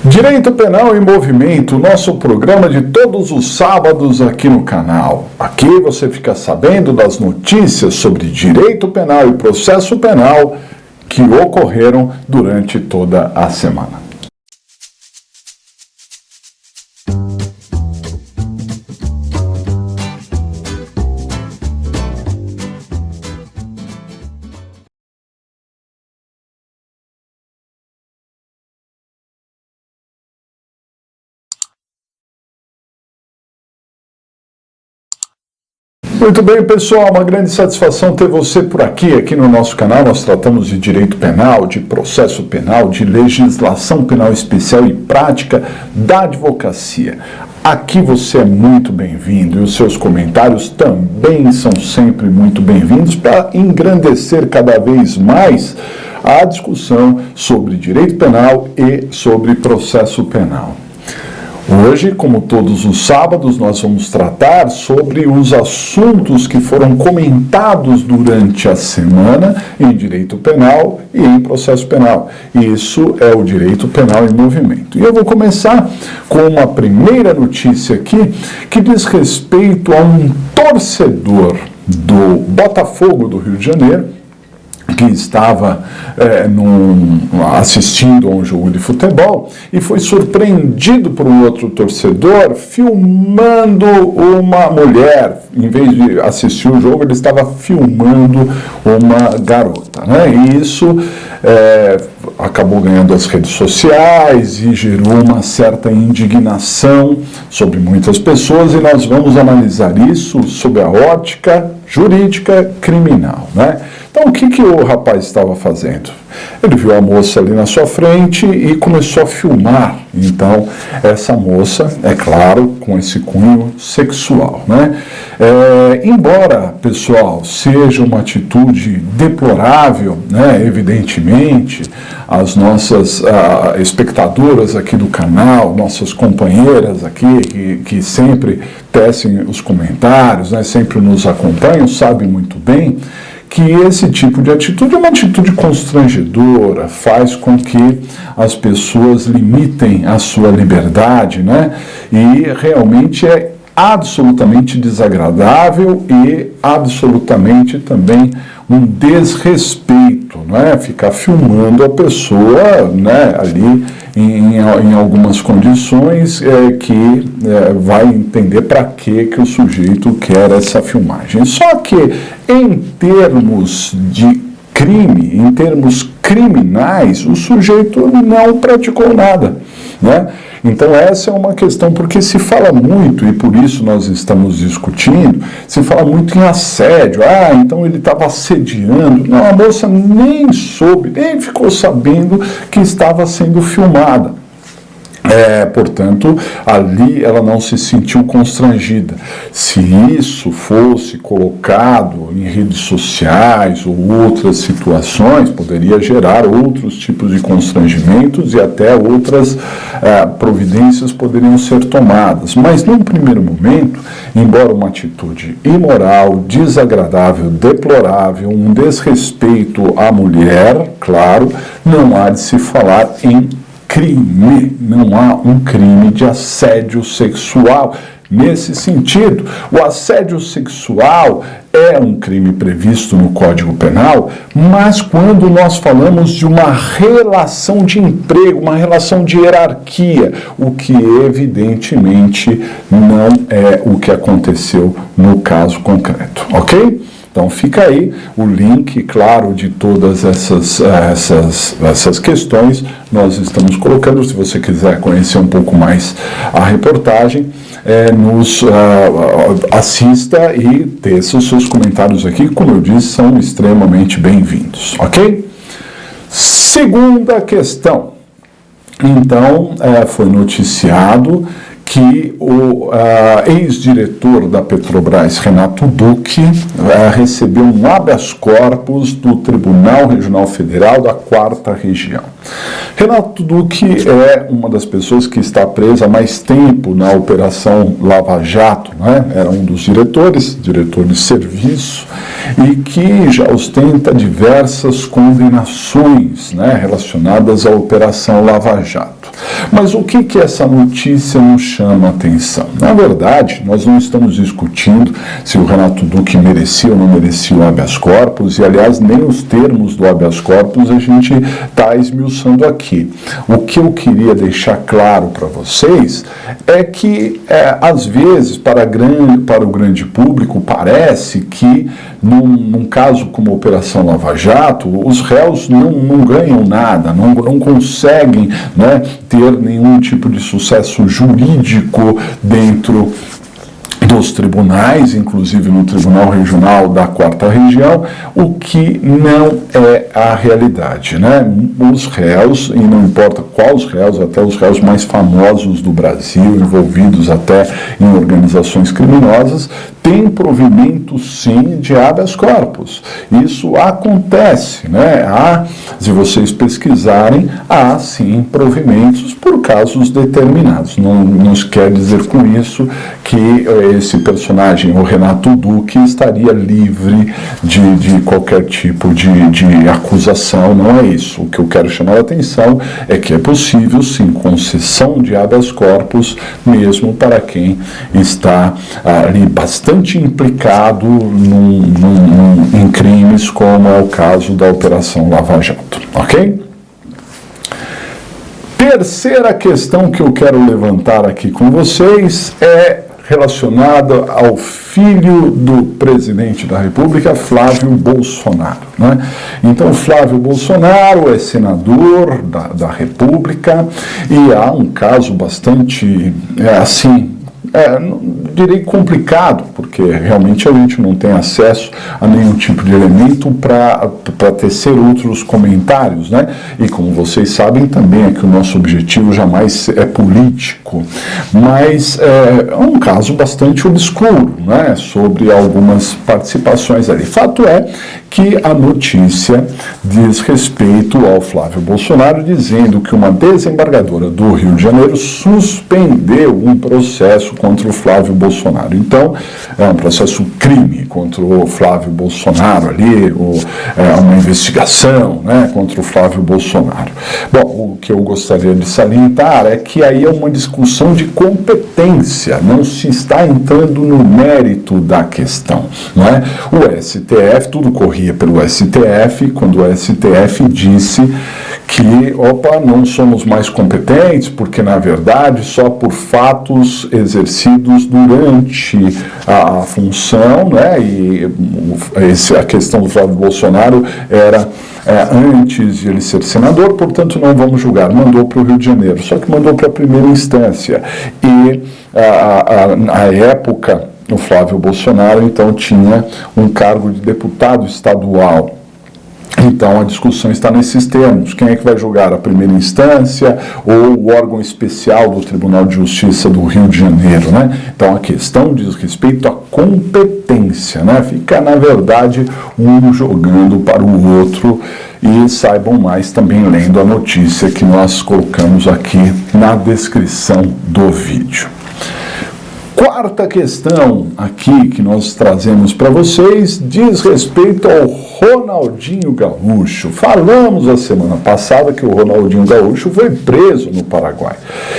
Direito Penal em Movimento, nosso programa de todos os sábados aqui no canal. Aqui você fica sabendo das notícias sobre direito penal e processo penal que ocorreram durante toda a semana. Muito bem, pessoal, uma grande satisfação ter você por aqui no nosso canal. Nós tratamos de direito penal, de processo penal, de legislação penal especial e prática da advocacia. Aqui você é muito bem-vindo e os seus comentários também são sempre muito bem-vindos para engrandecer cada vez mais a discussão sobre direito penal e sobre processo penal. Hoje, como todos os sábados, nós vamos tratar sobre os assuntos que foram comentados durante a semana em direito penal e em processo penal. Isso é o direito penal em movimento. E eu vou começar com uma primeira notícia aqui que diz respeito a um torcedor do Botafogo do Rio de Janeiro, que estava assistindo a um jogo de futebol e foi surpreendido por um outro torcedor filmando uma mulher. Em vez de assistir o jogo, ele estava filmando uma garota, né? E isso acabou ganhando as redes sociais e gerou uma certa indignação sobre muitas pessoas, e nós vamos analisar isso sob a ótica jurídica criminal, né? Então, o que o rapaz estava fazendo? Ele viu a moça ali na sua frente e começou a filmar. Então, essa moça, é claro, com esse cunho sexual, né? Embora, pessoal, seja uma atitude deplorável, né? Evidentemente, as nossas espectadoras aqui do canal, nossas companheiras aqui, que sempre tecem os comentários, né? Sempre nos acompanham, sabem muito bem que esse tipo de atitude é uma atitude constrangedora, faz com que as pessoas limitem a sua liberdade, né? E realmente é absolutamente desagradável e absolutamente também um desrespeito, né? Ficar filmando a pessoa, né, ali em algumas condições que vai entender para que o sujeito quer essa filmagem. Só que em termos de crime, em termos criminais, o sujeito não praticou nada, né? Então essa é uma questão, porque se fala muito, e por isso nós estamos discutindo, se fala muito em assédio. Então ele estava assediando. Não, a moça nem soube, nem ficou sabendo que estava sendo filmada. Portanto, ali ela não se sentiu constrangida. Se isso fosse colocado em redes sociais ou outras situações, poderia gerar outros tipos de constrangimentos e até outras providências poderiam ser tomadas. Mas, num primeiro momento, embora uma atitude imoral, desagradável, deplorável, um desrespeito à mulher, claro, não há de se falar em crime, não há um crime de assédio sexual. Nesse sentido, o assédio sexual é um crime previsto no Código Penal, mas quando nós falamos de uma relação de emprego, uma relação de hierarquia, o que evidentemente não é o que aconteceu no caso concreto, ok? Então fica aí o link, claro, de todas essas questões nós estamos colocando. Se você quiser conhecer um pouco mais a reportagem, nos assista e teça os seus comentários aqui, como eu disse, são extremamente bem-vindos, ok? Segunda questão. Então, foi noticiado que o ex-diretor da Petrobras, Renato Duque, recebeu um habeas corpus do Tribunal Regional Federal da 4ª Região. Renato Duque é uma das pessoas que está presa há mais tempo na Operação Lava Jato, né? Era um dos diretores de serviço, e que já ostenta diversas condenações, né, relacionadas à Operação Lava Jato. Mas o que essa notícia nos chama a atenção? Na verdade, nós não estamos discutindo se o Renato Duque merecia ou não merecia o habeas corpus, e aliás, nem os termos do habeas corpus a gente está esmiuçando aqui. O que eu queria deixar claro para vocês é que, às vezes, para o grande público, parece que, num caso como a Operação Lava Jato, os réus não ganham nada, não conseguem, né, ter nenhum tipo de sucesso jurídico dentro dos tribunais, inclusive no Tribunal Regional da 4ª Região, o que não é a realidade, né? Os réus, e não importa quais réus, até os réus mais famosos do Brasil, envolvidos até em organizações criminosas, têm provimento, sim, de habeas corpus. Isso acontece, né? Se vocês pesquisarem, há, sim, provimentos por casos determinados. Não se quer dizer com isso que esse personagem, o Renato Duque, estaria livre de qualquer tipo de acusação, não é isso. O que eu quero chamar a atenção é que é possível, sim, concessão de habeas corpus, mesmo para quem está ali bastante implicado em crimes, como é o caso da Operação Lava Jato, ok? Terceira questão que eu quero levantar aqui com vocês é relacionada ao filho do presidente da República, Flávio Bolsonaro, né? Então, Flávio Bolsonaro é senador da República e há um caso bastante, direi complicado, porque realmente a gente não tem acesso a nenhum tipo de elemento para tecer outros comentários, né? E como vocês sabem também é que o nosso objetivo jamais é político, mas é um caso bastante obscuro, né? Sobre algumas participações ali. Fato é que a notícia diz respeito ao Flávio Bolsonaro, dizendo que uma desembargadora do Rio de Janeiro suspendeu um processo contra o Flávio Bolsonaro. Então, é um processo crime contra o Flávio Bolsonaro ali, uma investigação, né, contra o Flávio Bolsonaro. Bom, o que eu gostaria de salientar é que aí é uma discussão de competência, não se está entrando no mérito da questão, não é? O STF, tudo corria pelo STF, quando o STF disse que, não somos mais competentes, porque, na verdade, só por fatos exercidos durante a função, né, e a questão do Flávio Bolsonaro era antes de ele ser senador, portanto, não vamos julgar. Mandou para o Rio de Janeiro, só que mandou para a primeira instância. E, na época, o Flávio Bolsonaro, então, tinha um cargo de deputado estadual. Então, a discussão está nesses termos. Quem é que vai julgar? A primeira instância ou o órgão especial do Tribunal de Justiça do Rio de Janeiro, né? Então, a questão diz respeito à competência, né? Fica, na verdade, um jogando para o outro. E saibam mais também lendo a notícia que nós colocamos aqui na descrição do vídeo. Quarta questão aqui que nós trazemos para vocês diz respeito ao Ronaldinho Gaúcho. Falamos a semana passada que o Ronaldinho Gaúcho foi preso no Paraguai.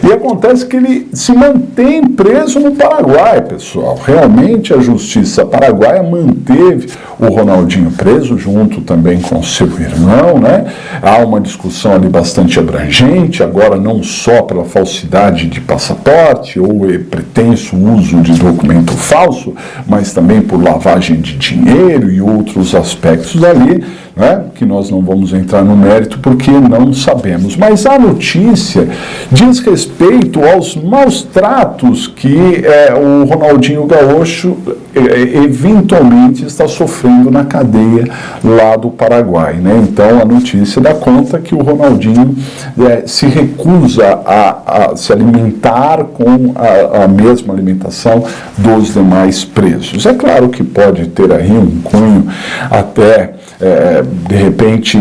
E acontece que ele se mantém preso no Paraguai, pessoal. Realmente a justiça paraguaia manteve o Ronaldinho preso, junto também com seu irmão, né? Há uma discussão ali bastante abrangente, agora não só pela falsidade de passaporte ou pretenso uso de documento falso, mas também por lavagem de dinheiro e outros aspectos ali, né, que nós não vamos entrar no mérito porque não sabemos. Mas a notícia diz respeito aos maus tratos que o Ronaldinho Gaúcho eventualmente está sofrendo na cadeia lá do Paraguai, né? Então a notícia dá conta que o Ronaldinho se recusa a se alimentar com a mesma alimentação dos demais presos. É claro que pode ter aí um cunho até de repente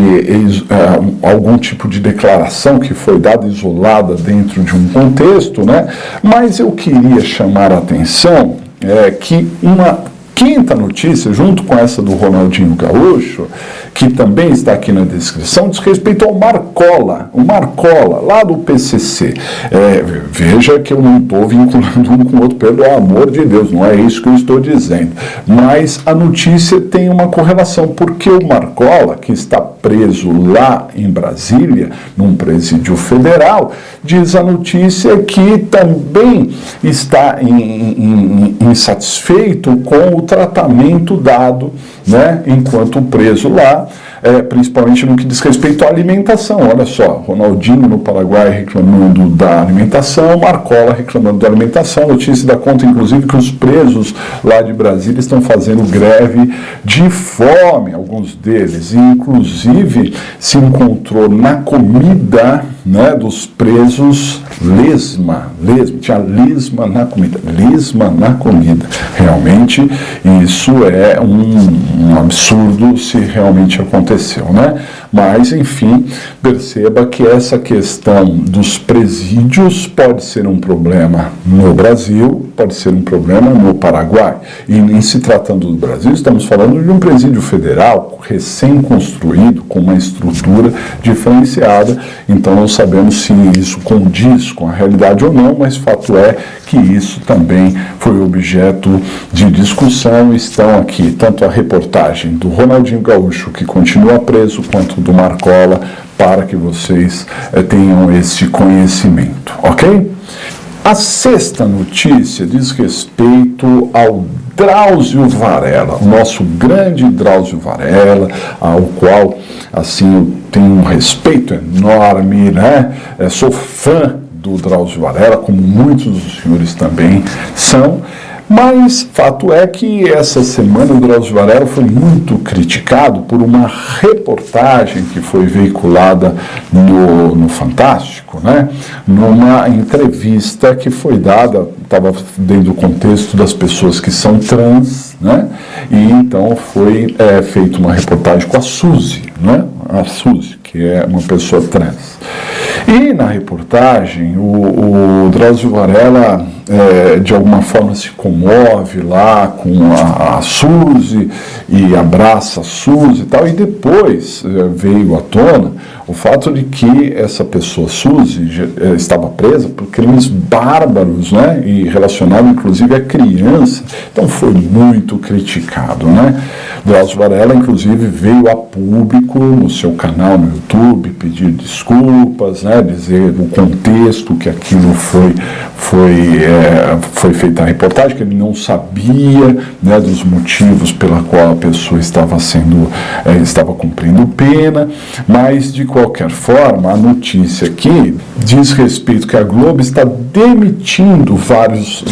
algum tipo de declaração que foi dada isolada dentro de um contexto, né? Mas eu queria chamar a atenção que uma quinta notícia, junto com essa do Ronaldinho Gaúcho, que também está aqui na descrição, diz respeito ao Marcola, o Marcola, lá do PCC. Veja que eu não estou vinculando um com o outro, pelo amor de Deus, não é isso que eu estou dizendo. Mas a notícia tem uma correlação, porque o Marcola, que está preso lá em Brasília, num presídio federal, diz a notícia que também está insatisfeito com o tratamento dado, né, enquanto preso lá, principalmente no que diz respeito à alimentação. Olha só, Ronaldinho no Paraguai reclamando da alimentação, Marcola reclamando da alimentação. A notícia dá conta, inclusive, que os presos lá de Brasília estão fazendo greve de fome, alguns deles, e inclusive se encontrou na comida, né, dos presos lesma, tinha lesma na comida, realmente isso é um absurdo se realmente aconteceu, né? Mas, enfim, perceba que essa questão dos presídios pode ser um problema no Brasil, pode ser um problema no Paraguai. E em se tratando do Brasil, estamos falando de um presídio federal recém-construído, com uma estrutura diferenciada, então não sabemos se isso condiz com a realidade ou não, mas fato é que isso também foi objeto de discussão. Estão aqui tanto a reportagem do Ronaldinho Gaúcho, que continua preso, quanto do Marcola, para que vocês tenham esse conhecimento, ok? A sexta notícia diz respeito ao Drauzio Varela, o nosso grande Drauzio Varela, ao qual, assim, eu tenho um respeito enorme, né? Sou fã do Drauzio Varela, como muitos dos senhores também são. Mas fato é que essa semana o Drauzio Varela foi muito criticado por uma reportagem que foi veiculada no Fantástico, né? Numa entrevista que foi dada, estava dentro do contexto das pessoas que são trans, né? E então foi feita uma reportagem com a Suzy, né? A Suzy, que é uma pessoa trans. E na reportagem, o Drauzio Varela, de alguma forma, se comove lá com a Suzy e abraça a Suzy e tal, e depois veio à tona o fato de que essa pessoa, Suzy, estava presa por crimes bárbaros, né, e relacionado inclusive a criança. Então foi muito criticado, né? Drauzio Varela, inclusive, veio a público no seu canal no YouTube pedir desculpas, né, dizer o contexto que aquilo foi feita a reportagem, que ele não sabia, né, dos motivos pela qual a pessoa estava cumprindo pena, mas de qualquer forma a notícia aqui diz respeito que a Globo está demitindo vários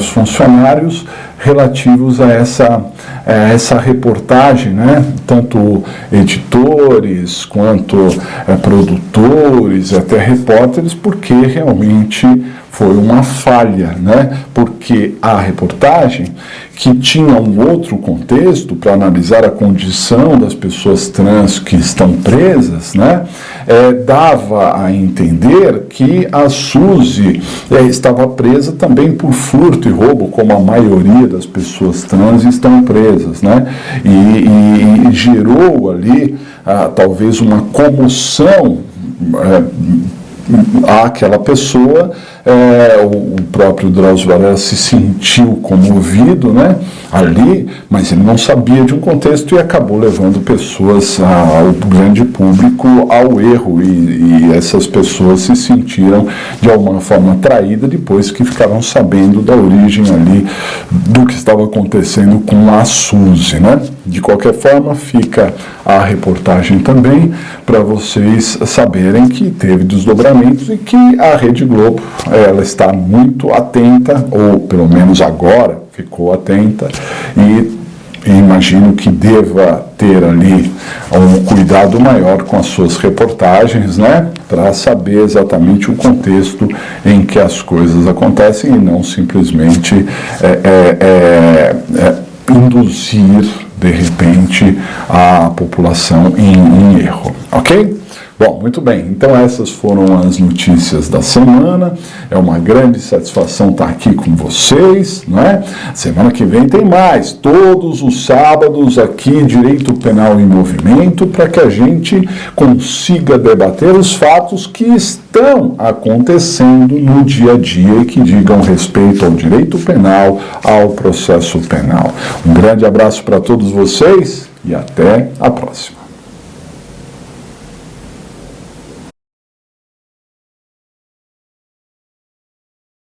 funcionários relativos a essa reportagem, né? Tanto editores quanto produtores, até repórteres, porque realmente foi uma falha, né? Porque a reportagem, que tinha um outro contexto para analisar a condição das pessoas trans que estão presas, né? Dava a entender que a Suzy estava presa também por furto e roubo, como a maioria das pessoas trans estão presas, né? E gerou ali talvez uma comoção àquela pessoa. O próprio Drauzio Varela se sentiu comovido, né, ali, mas ele não sabia de um contexto e acabou levando pessoas, ao grande público, ao erro, e essas pessoas se sentiram de alguma forma traídas depois que ficaram sabendo da origem ali do que estava acontecendo com a Suzy, né? De qualquer forma, fica a reportagem também para vocês saberem que teve desdobramentos e que a Rede Globo, ela está muito atenta, ou pelo menos agora ficou atenta, e imagino que deva ter ali um cuidado maior com as suas reportagens, né, para saber exatamente o contexto em que as coisas acontecem e não simplesmente induzir, de repente, a população em erro, ok? Bom, muito bem, então essas foram as notícias da semana. É uma grande satisfação estar aqui com vocês, não é? Semana que vem tem mais, todos os sábados aqui, Direito Penal em Movimento, para que a gente consiga debater os fatos que estão acontecendo no dia a dia e que digam respeito ao direito penal, ao processo penal. Um grande abraço para todos vocês e até a próxima.